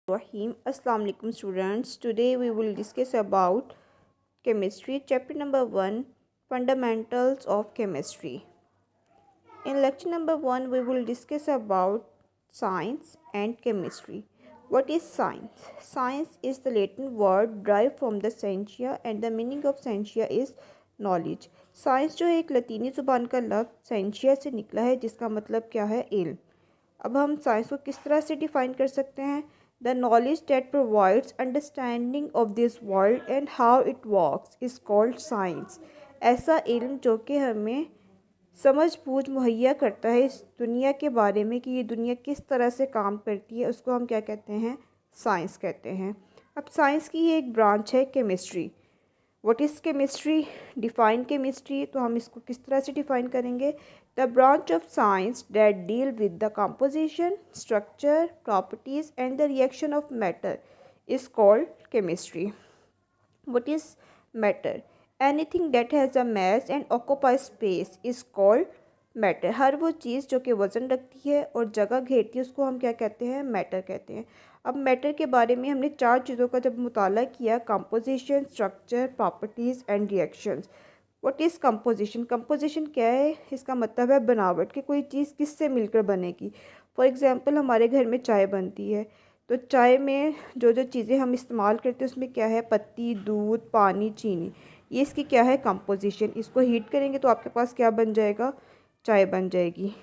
Rahim. Assalamu alaikum students. Today we will discuss about chemistry chapter number 1, fundamentals of chemistry. In lecture number 1 we will discuss about science and chemistry. What is science? Science is the Latin word derived from the scientia and the meaning of scientia is knowledge. Science जो है एक लतीनी ज़ुबान का लफ्ज़ scientia से निकला है जिसका मतलब क्या है इल्म। अब हम साइंस को किस तरह से डिफ़ाइन कर सकते हैं? The knowledge that provides understanding of this world and how it works is called science. ऐसा इल्म जो कि हमें समझ बूझ मुहैया करता है इस दुनिया के बारे में कि ये दुनिया किस तरह से काम करती है, उसको हम क्या कहते हैं? साइंस कहते हैं। अब साइंस की ये एक ब्रांच है chemistry. What is chemistry? Define chemistry तो हम इसको किस तरह से डिफ़ाइन करेंगे? The branch of science that deal with the composition, structure, properties and the reaction of matter is called chemistry. What is matter? Anything that has a mass and occupies space is called matter. हर वो चीज़ जो कि वज़न रखती है और जगह घेरती है उसको हम क्या कहते हैं? मैटर कहते हैं। अब मैटर के बारे में हमने 4 चीज़ों का जब मुताला किया, composition, structure, properties and reactions. What is composition? Composition क्या है? इसका मतलब है बनावट, कि कोई चीज़ किससे मिलकर बनेगी। फॉर एग्ज़ाम्पल हमारे घर में चाय बनती है तो चाय में जो जो चीज़ें हम इस्तेमाल करते हैं उसमें क्या है? पत्ती, दूध, पानी, चीनी। ये इसकी क्या है? कंपोजिशन। इसको हीट करेंगे तो आपके पास क्या बन जाएगा? चाय बन जाएगी।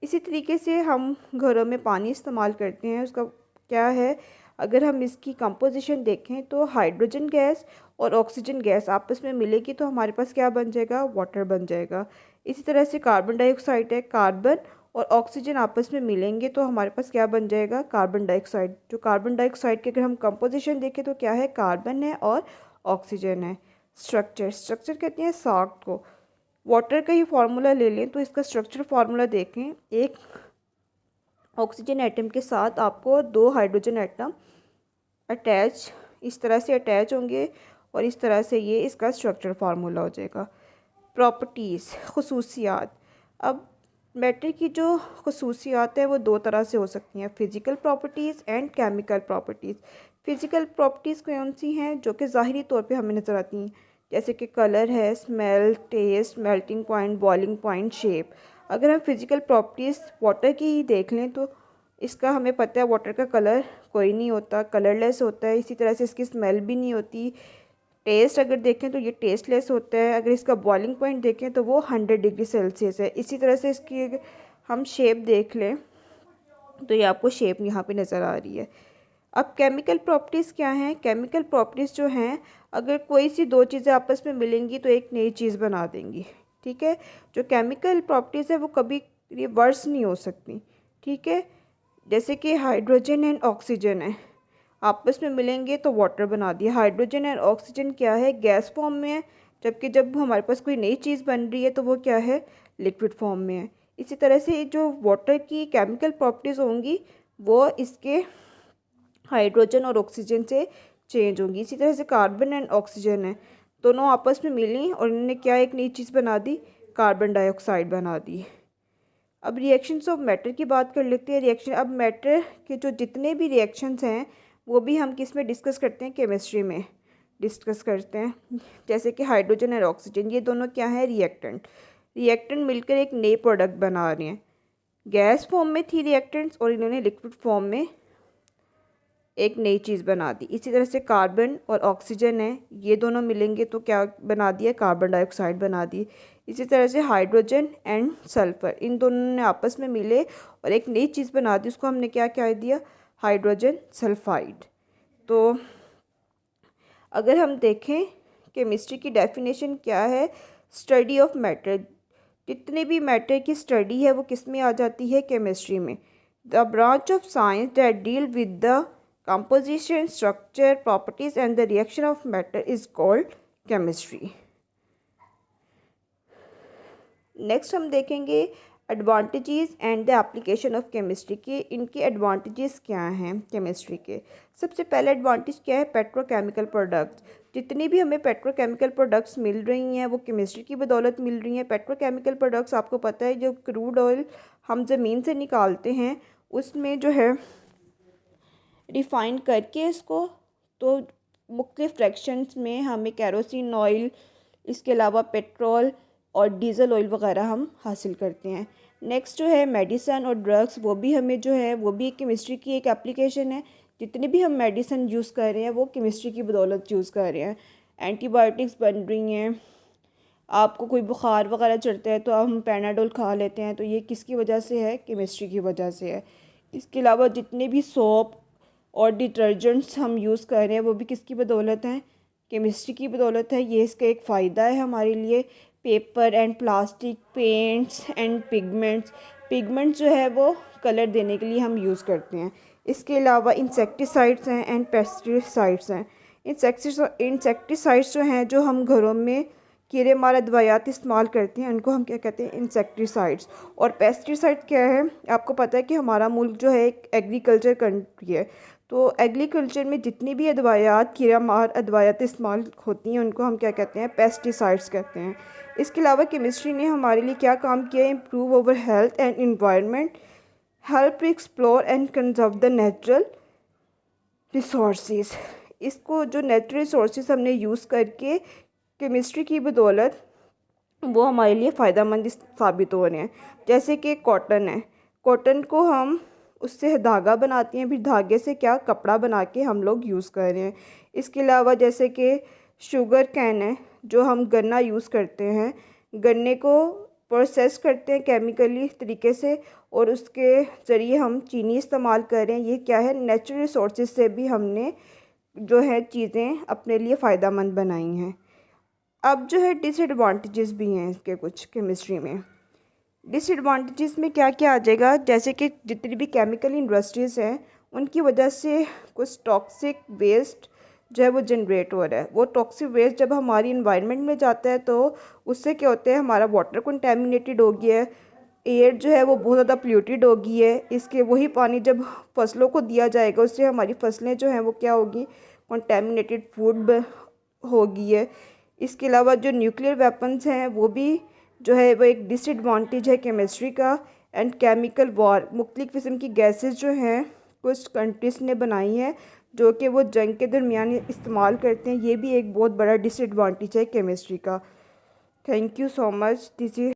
इसी तरीके से हम घरों में पानी इस्तेमाल करते हैं, उसका क्या है? अगर हम इसकी कंपोजिशन देखें तो हाइड्रोजन गैस और ऑक्सीजन गैस आपस में मिलेगी तो हमारे पास क्या बन जाएगा? वाटर बन जाएगा। इसी तरह से कार्बन डाइऑक्साइड है, कार्बन और ऑक्सीजन आपस में मिलेंगे तो हमारे पास क्या बन जाएगा? Carbon dioxide. जो कार्बन डाइऑक्साइड की अगर हम कंपोजिशन देखें तो क्या है? कार्बन है और ऑक्सीजन है। स्ट्रक्चर कहते हैं साग को। वाटर का ही फार्मूला ले लें तो इसका स्ट्रक्चर फार्मूला देखें। एक ऑक्सीजन एटम के साथ आपको 2 हाइड्रोजन एटम अटैच, इस तरह से अटैच होंगे और इस तरह से ये इसका स्ट्रक्चर फार्मूला हो जाएगा। प्रॉपर्टीज़, खसूसियात। अब मैटर की जो खसूसियात हैं वो 2 तरह से हो सकती हैं, physical properties and chemical properties. Physical properties कौन सी हैं? जो कि ज़ाहिरी तौर पे हमें नज़र आती हैं, जैसे कि कलर है, smell, taste, melting point, boiling point, shape. अगर हम फिज़िकल प्रॉपर्टीज़ वाटर की ही देख लें तो इसका हमें पता है वाटर का कलर कोई नहीं होता, कलरलेस होता है। इसी तरह से इसकी स्मेल भी नहीं होती। टेस्ट अगर देखें तो ये टेस्टलेस होता है। अगर इसका बॉइलिंग पॉइंट देखें तो वो 100 डिग्री सेल्सियस है। इसी तरह से इसकी अगर हम शेप देख लें तो ये आपको शेप यहाँ पे नज़र आ रही है। अब केमिकल प्रॉपर्टीज़ क्या हैं? केमिकल प्रॉपर्टीज़ जो हैं, अगर कोई सी 2 चीज़ें आपस में मिलेंगी तो एक नई चीज़ बना देंगी। ठीक है, जो केमिकल प्रॉपर्टीज़ है वो कभी रिवर्स नहीं हो सकती। ठीक है, जैसे कि हाइड्रोजन एंड ऑक्सीजन है, आपस में मिलेंगे तो वाटर बना दिया। हाइड्रोजन एंड ऑक्सीजन क्या है? गैस फॉर्म में है, जबकि जब हमारे पास कोई नई चीज़ बन रही है तो वो क्या है? लिक्विड फॉर्म में है। इसी तरह से जो वाटर की केमिकल प्रॉपर्टीज़ होंगी वो इसके हाइड्रोजन और ऑक्सीजन से चेंज होंगी। इसी तरह से कार्बन एंड ऑक्सीजन है, दोनों आपस में मिली और इन्होंने क्या एक नई चीज़ बना दी? कार्बन डाइऑक्साइड बना दी। अब रिएक्शंस ऑफ मैटर की बात कर लेते हैं। रिएक्शन, अब मैटर के जो जितने भी रिएक्शंस हैं वो भी हम किस में डिस्कस करते हैं? केमिस्ट्री में डिस्कस करते हैं। जैसे कि हाइड्रोजन और ऑक्सीजन, ये दोनों क्या है? रिएक्टेंट। रिएक्टेंट मिलकर एक नए प्रोडक्ट बना रहे हैं। गैस फॉर्म में थी रिएक्टेंट्स और इन्होंने लिक्विड फॉर्म में एक नई चीज़ बना दी। इसी तरह से कार्बन और ऑक्सीजन है, ये दोनों मिलेंगे तो क्या बना दिया? कार्बन डाइऑक्साइड बना दी। इसी तरह से हाइड्रोजन एंड सल्फ़र, इन दोनों ने आपस में मिले और एक नई चीज़ बना दी, उसको हमने क्या कह दिया? Hydrogen sulphide. तो अगर हम देखें केमिस्ट्री की डेफिनेशन क्या है? Study of matter. जितने भी मैटर की स्टडी है वो किस में आ जाती है? केमिस्ट्री में। The branch of science that deal with the composition, structure, properties and the reaction of matter is called chemistry. Next हम देखेंगे advantages and the application of chemistry के। इनके एडवांटेजेस क्या हैं केमिस्ट्री के? सबसे पहला एडवांटेज क्या है? Petrochemical products. जितनी भी हमें पेट्रोकेमिकल प्रोडक्ट्स मिल रही हैं वो केमिस्ट्री की बदौलत मिल रही हैं। पेट्रोकेमिकल प्रोडक्ट्स आपको पता है जो क्रूड ऑयल हम ज़मीन से निकालते हैं उसमें जो है रिफ़ाइन करके इसको, तो मुख्तलिफ़ फ्रैक्शंस में हमें केरोसिन ऑयल, इसके अलावा पेट्रोल और डीज़ल ऑयल वगैरह हम हासिल करते हैं। नेक्स्ट जो है मेडिसन और ड्रग्स, वो भी हमें जो है वो भी केमिस्ट्री की एक एप्लीकेशन है। जितने भी हम मेडिसन यूज़ कर रहे हैं वो केमिस्ट्री की बदौलत यूज़ कर रहे हैं। एंटीबायोटिक्स बन रही हैं, आपको कोई बुखार वगैरह चढ़ता है तो हम पैनाडोल खा लेते हैं, तो ये किसकी वजह से है? केमिस्ट्री की वजह से है। इसके अलावा जितने भी सोप और डिटर्जेंट्स हम यूज़ कर रहे हैं वो भी किसकी बदौलत हैं? केमिस्ट्री की बदौलत है। ये इसका एक फ़ायदा है हमारे लिए। Paper and plastic, paints and pigments जो है वो कलर देने के लिए हम यूज़ करते हैं। इसके अलावा इंसेक्टिसाइड्स हैं एंड पेस्टिसाइड्स हैं। इंसेक्टिसाइड्स जो हैं, जो हम घरों में कीड़े मार दवायात इस्तेमाल करते हैं, उनको हम क्या कहते हैं? इंसेक्टिसाइड्स। और पेस्टिसाइड क्या है? आपको पता है कि हमारा मुल्क जो है एक एग्रीकल्चर कंट्री है, तो एग्रीकल्चर में जितनी भी अदवायात, कीड़ा मार अदवायात इस्तेमाल होती हैं, उनको हम क्या कहते हैं? पेस्टिसाइड्स कहते हैं। इसके अलावा केमिस्ट्री ने हमारे लिए क्या काम किया है? Improve over health and environment, help explore and conserve the natural resources. इसको जो नेचुरल रिसोर्सेज हमने यूज़ करके केमिस्ट्री की बदौलत वो हमारे लिए फ़ायदेमंद साबित हो रहे हैं। जैसे कि कॉटन है, कॉटन को हम उससे धागा बनाते हैं, फिर धागे से क्या कपड़ा बना के हम लोग यूज़ कर रहे हैं। इसके अलावा जैसे कि शुगर कैन है, जो हम गन्ना यूज़ करते हैं, गन्ने को प्रोसेस करते हैं केमिकली तरीके से और उसके ज़रिए हम चीनी इस्तेमाल कर रहे हैं। ये क्या है? नेचुरल रिसोर्सेज से भी हमने जो है चीज़ें अपने लिए फ़ायदेमंद बनाई हैं। अब जो है डिसएडवांटेजेस भी हैं इसके कुछ केमिस्ट्री में। डिसएडवांटेजेस में क्या क्या आ जाएगा? जैसे कि जितनी भी केमिकल इंडस्ट्रीज़ हैं उनकी वजह से कुछ टॉक्सिक वेस्ट जो है वो जनरेट हो रहा है। वो टॉक्सिक वेस्ट जब हमारी इन्वायरमेंट में जाता है तो उससे क्या होता है? हमारा वाटर कंटेमिनेटेड हो गया है, एयर जो है वो बहुत ज़्यादा पोल्यूटेड हो गई है। इसके वही पानी जब फसलों को दिया जाएगा उससे हमारी फसलें जो हैं वो क्या होगी? कंटेमिनेटेड फूड होगी है। इसके अलावा जो न्यूक्लियर वेपन्स हैं वो भी जो है वो एक डिसएडवांटेज है केमिस्ट्री का। एंड केमिकल वॉर, मुख्तलिफ़ किस्म की गैसेस जो हैं कुछ कंट्रीज़ ने बनाई हैं जो कि वो जंग के दरमियान इस्तेमाल करते हैं। ये भी एक बहुत बड़ा डिसएडवांटेज है केमिस्ट्री का। Thank you so much. This is